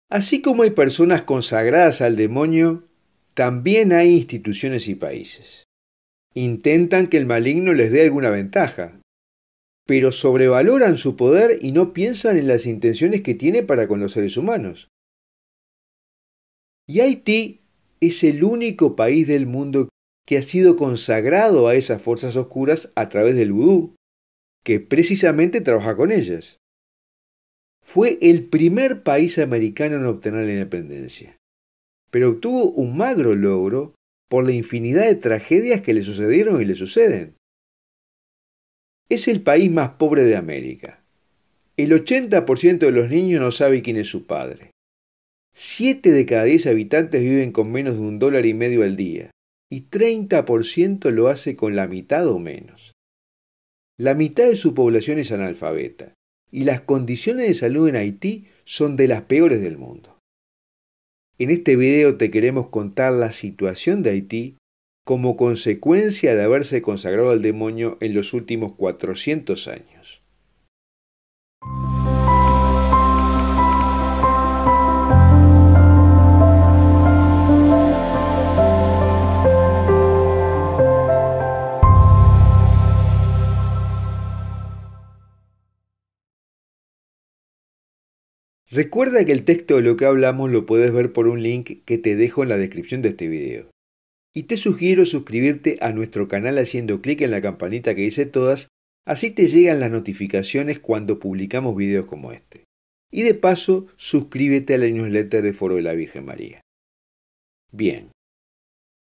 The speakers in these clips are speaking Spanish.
Así como hay personas consagradas al demonio, también hay instituciones y países. Intentan que el maligno les dé alguna ventaja, pero sobrevaloran su poder y no piensan en las intenciones que tiene para con los seres humanos. Y Haití es el único país del mundo que ha sido consagrado a esas fuerzas oscuras a través del vudú, que precisamente trabaja con ellas. Fue el primer país americano en obtener la independencia, pero obtuvo un magro logro por la infinidad de tragedias que le sucedieron y le suceden. Es el país más pobre de América. El 80% de los niños no sabe quién es su padre. 7 de cada 10 habitantes viven con menos de $1,50 al día, y 30% lo hace con la mitad o menos. La mitad de su población es analfabeta, y las condiciones de salud en Haití son de las peores del mundo. En este video te queremos contar la situación de Haití como consecuencia de haberse consagrado al demonio en los últimos 400 años. Recuerda que el texto de lo que hablamos lo puedes ver por un link que te dejo en la descripción de este video. Y te sugiero suscribirte a nuestro canal haciendo clic en la campanita que dice todas, así te llegan las notificaciones cuando publicamos videos como este. Y de paso, suscríbete a la newsletter de Foro de la Virgen María. Bien.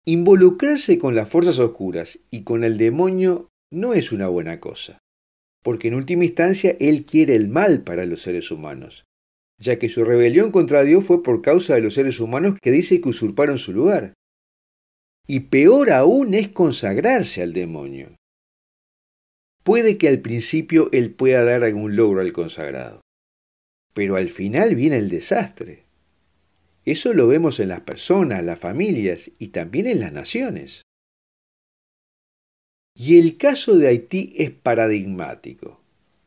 Involucrarse con las fuerzas oscuras y con el demonio no es una buena cosa, porque en última instancia él quiere el mal para los seres humanos, ya que su rebelión contra Dios fue por causa de los seres humanos que dice que usurparon su lugar. Y peor aún es consagrarse al demonio. Puede que al principio él pueda dar algún logro al consagrado, pero al final viene el desastre. Eso lo vemos en las personas, las familias y también en las naciones. Y el caso de Haití es paradigmático,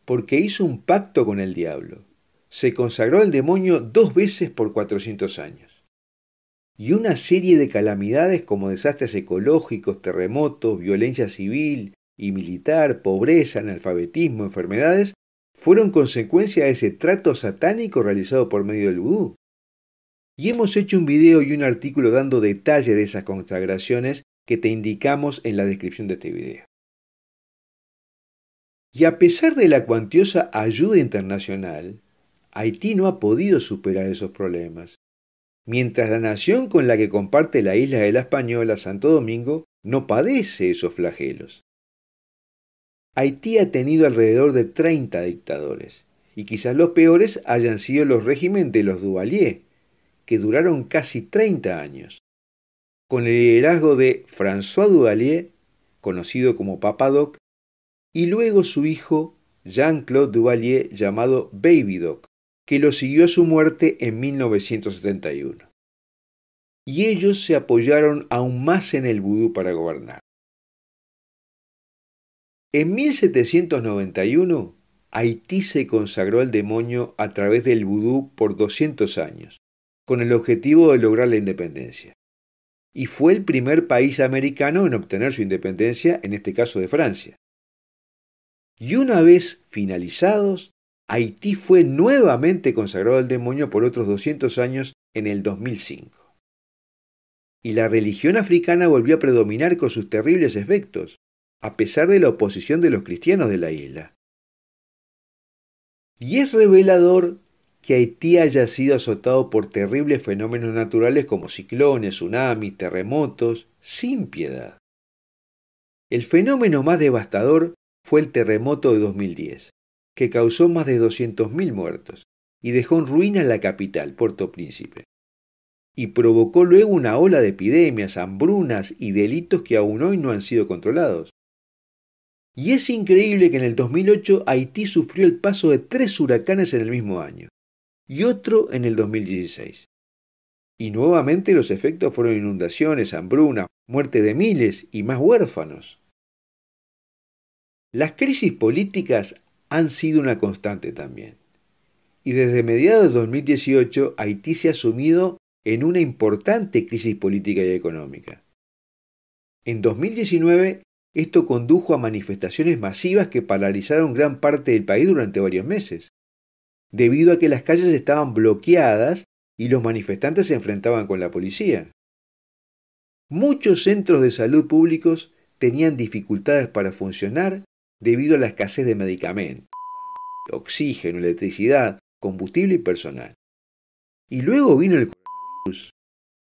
porque hizo un pacto con el diablo. Se consagró al demonio 2 veces por 400 años. Y una serie de calamidades como desastres ecológicos, terremotos, violencia civil y militar, pobreza, analfabetismo, enfermedades, fueron consecuencia de ese trato satánico realizado por medio del vudú. Y hemos hecho un video y un artículo dando detalle de esas consagraciones que te indicamos en la descripción de este video. Y a pesar de la cuantiosa ayuda internacional, Haití no ha podido superar esos problemas, mientras la nación con la que comparte la isla de la Española, Santo Domingo, no padece esos flagelos. Haití ha tenido alrededor de 30 dictadores, y quizás los peores hayan sido los regímenes de los Duvalier, que duraron casi 30 años, con el liderazgo de François Duvalier, conocido como Papa Doc, y luego su hijo Jean-Claude Duvalier, llamado Baby Doc, que lo siguió a su muerte en 1971. Y ellos se apoyaron aún más en el vudú para gobernar. En 1791, Haití se consagró al demonio a través del vudú por 200 años, con el objetivo de lograr la independencia. Y fue el primer país americano en obtener su independencia, en este caso de Francia. Y una vez finalizados, Haití fue nuevamente consagrado al demonio por otros 200 años en el 2005. Y la religión africana volvió a predominar con sus terribles efectos, a pesar de la oposición de los cristianos de la isla. Y es revelador que Haití haya sido azotado por terribles fenómenos naturales como ciclones, tsunamis, terremotos, sin piedad. El fenómeno más devastador fue el terremoto de 2010, que causó más de 200.000 muertos y dejó en ruinas la capital, Puerto Príncipe. Y provocó luego una ola de epidemias, hambrunas y delitos que aún hoy no han sido controlados. Y es increíble que en el 2008 Haití sufrió el paso de 3 huracanes en el mismo año, y otro en el 2016. Y nuevamente los efectos fueron inundaciones, hambruna, muerte de miles y más huérfanos. Las crisis políticas han sido una constante también. y desde mediados de 2018 Haití se ha sumido en una importante crisis política y económica. En 2019, esto condujo a manifestaciones masivas que paralizaron gran parte del país durante varios meses, debido a que las calles estaban bloqueadas y los manifestantes se enfrentaban con la policía. Muchos centros de salud públicos tenían dificultades para funcionar debido a la escasez de medicamentos, oxígeno, electricidad, combustible y personal. Y luego vino el coronavirus,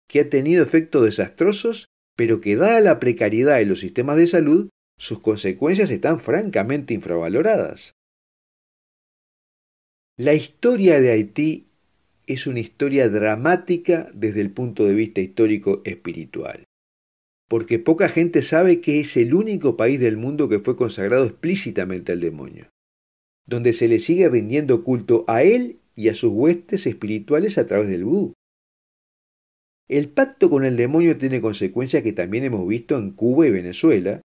que ha tenido efectos desastrosos, pero que dada la precariedad de los sistemas de salud, sus consecuencias están francamente infravaloradas. La historia de Haití es una historia dramática desde el punto de vista histórico-espiritual, porque poca gente sabe que es el único país del mundo que fue consagrado explícitamente al demonio, donde se le sigue rindiendo culto a él y a sus huestes espirituales a través del vudú. El pacto con el demonio tiene consecuencias que también hemos visto en Cuba y Venezuela,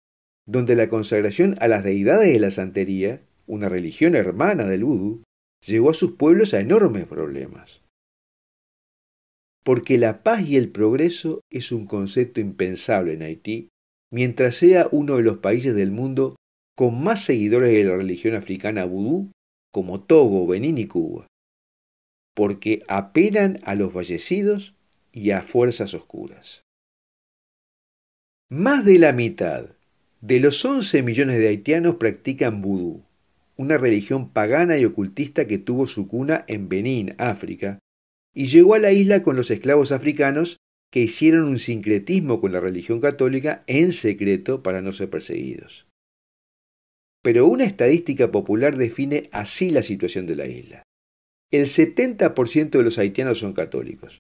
donde la consagración a las deidades de la santería, una religión hermana del vudú, llevó a sus pueblos a enormes problemas. Porque la paz y el progreso es un concepto impensable en Haití, mientras sea uno de los países del mundo con más seguidores de la religión africana vudú, como Togo, Benín y Cuba, porque apelan a los fallecidos y a fuerzas oscuras. Más de la mitad de los 11 millones de haitianos practican vudú, una religión pagana y ocultista que tuvo su cuna en Benín, África, y llegó a la isla con los esclavos africanos que hicieron un sincretismo con la religión católica en secreto para no ser perseguidos. Pero una estadística popular define así la situación de la isla. El 70% de los haitianos son católicos,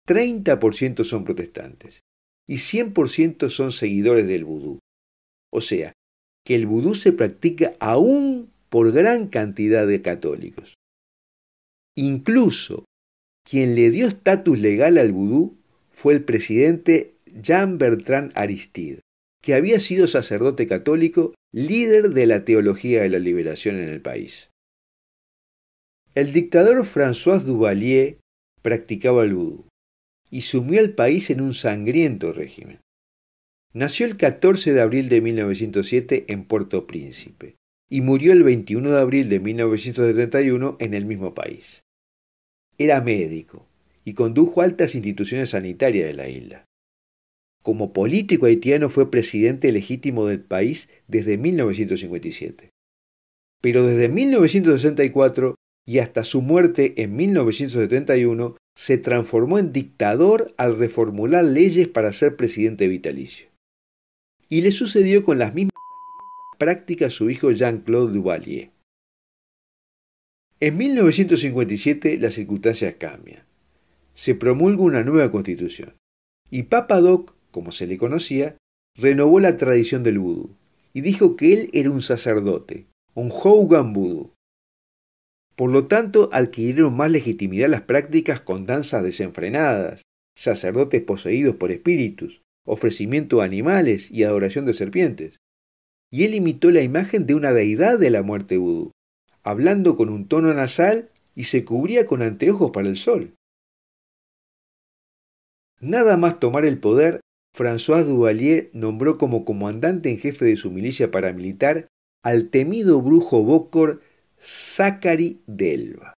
30% son protestantes y 100% son seguidores del vudú. O sea, que el vudú se practica aún por gran cantidad de católicos. Incluso quien le dio estatus legal al vudú fue el presidente Jean-Bertrand Aristide, que había sido sacerdote católico, líder de la teología de la liberación en el país. El dictador François Duvalier practicaba el vudú y sumió al país en un sangriento régimen. Nació el 14 de abril de 1907 en Puerto Príncipe y murió el 21 de abril de 1971 en el mismo país. Era médico y condujo altas instituciones sanitarias de la isla. Como político haitiano fue presidente legítimo del país desde 1957. Pero desde 1964 y hasta su muerte en 1971 se transformó en dictador al reformular leyes para ser presidente vitalicio. Y le sucedió con las mismas prácticas su hijo Jean-Claude Duvalier. En 1957 las circunstancias cambian. Se promulga una nueva constitución y Papa Doc, como se le conocía, renovó la tradición del vudú y dijo que él era un sacerdote, un Houngan vudú. Por lo tanto, adquirieron más legitimidad las prácticas con danzas desenfrenadas, sacerdotes poseídos por espíritus, ofrecimiento de animales y adoración de serpientes. Y él imitó la imagen de una deidad de la muerte vudú, hablando con un tono nasal y se cubría con anteojos para el sol. Nada más tomar el poder, François Duvalier nombró como comandante en jefe de su milicia paramilitar al temido brujo Bokor Zachary Delva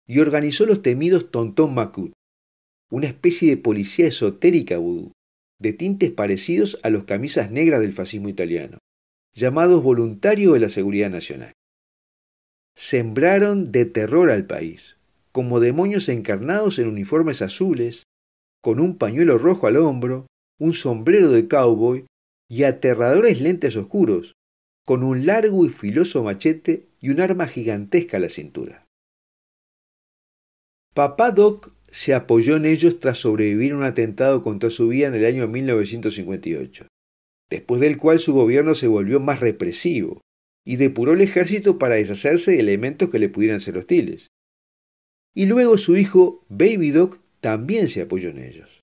y organizó los temidos Tonton Macoute, una especie de policía esotérica vudú, de tintes parecidos a los camisas negras del fascismo italiano, llamados voluntarios de la Seguridad Nacional. Sembraron de terror al país, como demonios encarnados en uniformes azules, con un pañuelo rojo al hombro, un sombrero de cowboy y aterradores lentes oscuros, con un largo y filoso machete y un arma gigantesca a la cintura. Papá Doc se apoyó en ellos tras sobrevivir a un atentado contra su vida en el año 1958, después del cual su gobierno se volvió más represivo y depuró el ejército para deshacerse de elementos que le pudieran ser hostiles. Y luego su hijo Baby Doc también se apoyó en ellos.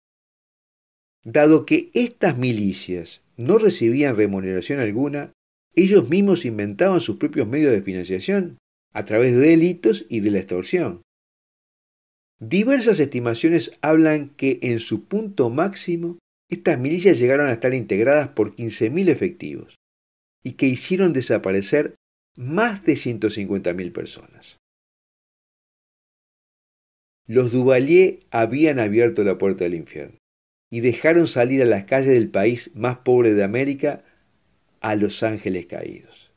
Dado que estas milicias no recibían remuneración alguna, ellos mismos inventaban sus propios medios de financiación a través de delitos y de la extorsión. Diversas estimaciones hablan que en su punto máximo, estas milicias llegaron a estar integradas por 15.000 efectivos y que hicieron desaparecer más de 150.000 personas. Los Duvalier habían abierto la puerta del infierno y dejaron salir a las calles del país más pobre de América a los ángeles caídos.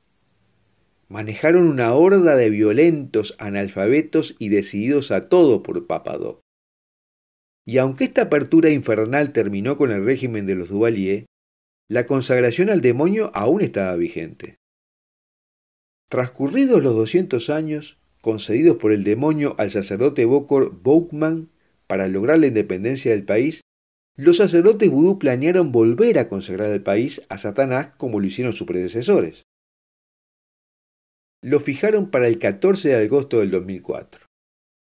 Manejaron una horda de violentos analfabetos y decididos a todo por Papadoc. Y aunque esta apertura infernal terminó con el régimen de los Duvalier, la consagración al demonio aún estaba vigente. Transcurridos los 200 años, concedidos por el demonio al sacerdote Bokor Boukman para lograr la independencia del país, los sacerdotes vudú planearon volver a consagrar al país a Satanás como lo hicieron sus predecesores. Lo fijaron para el 14 de agosto del 2004,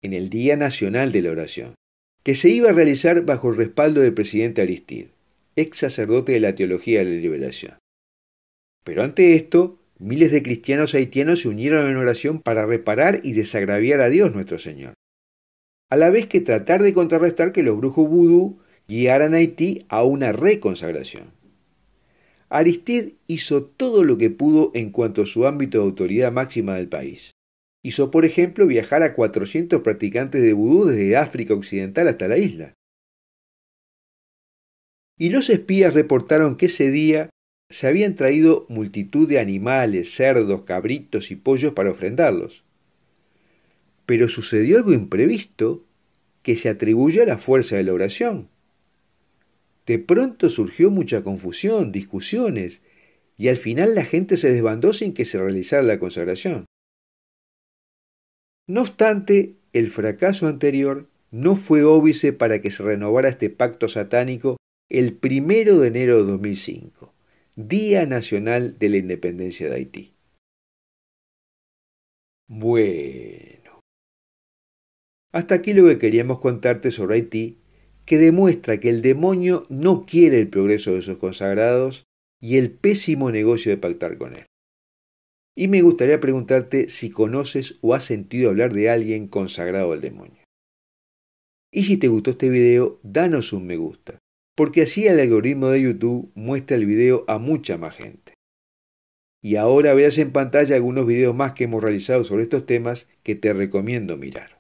en el Día Nacional de la Oración, que se iba a realizar bajo el respaldo del presidente Aristide, ex sacerdote de la Teología de la Liberación. Pero ante esto, miles de cristianos haitianos se unieron en oración para reparar y desagraviar a Dios nuestro Señor, a la vez que tratar de contrarrestar que los brujos vudú guiaran a Haití a una reconsagración. Aristide hizo todo lo que pudo en cuanto a su ámbito de autoridad máxima del país. Hizo, por ejemplo, viajar a 400 practicantes de vudú desde África Occidental hasta la isla. Y los espías reportaron que ese día se habían traído multitud de animales, cerdos, cabritos y pollos para ofrendarlos. Pero sucedió algo imprevisto que se atribuye a la fuerza de la oración. De pronto surgió mucha confusión, discusiones, y al final la gente se desbandó sin que se realizara la consagración. No obstante, el fracaso anterior no fue óbice para que se renovara este pacto satánico el 1 de enero de 2005, Día Nacional de la Independencia de Haití. Bueno, hasta aquí lo que queríamos contarte sobre Haití, que demuestra que el demonio no quiere el progreso de sus consagrados y el pésimo negocio de pactar con él. Y me gustaría preguntarte si conoces o has sentido hablar de alguien consagrado al demonio. Y si te gustó este video, danos un me gusta, porque así el algoritmo de YouTube muestra el video a mucha más gente. Y ahora verás en pantalla algunos videos más que hemos realizado sobre estos temas que te recomiendo mirar.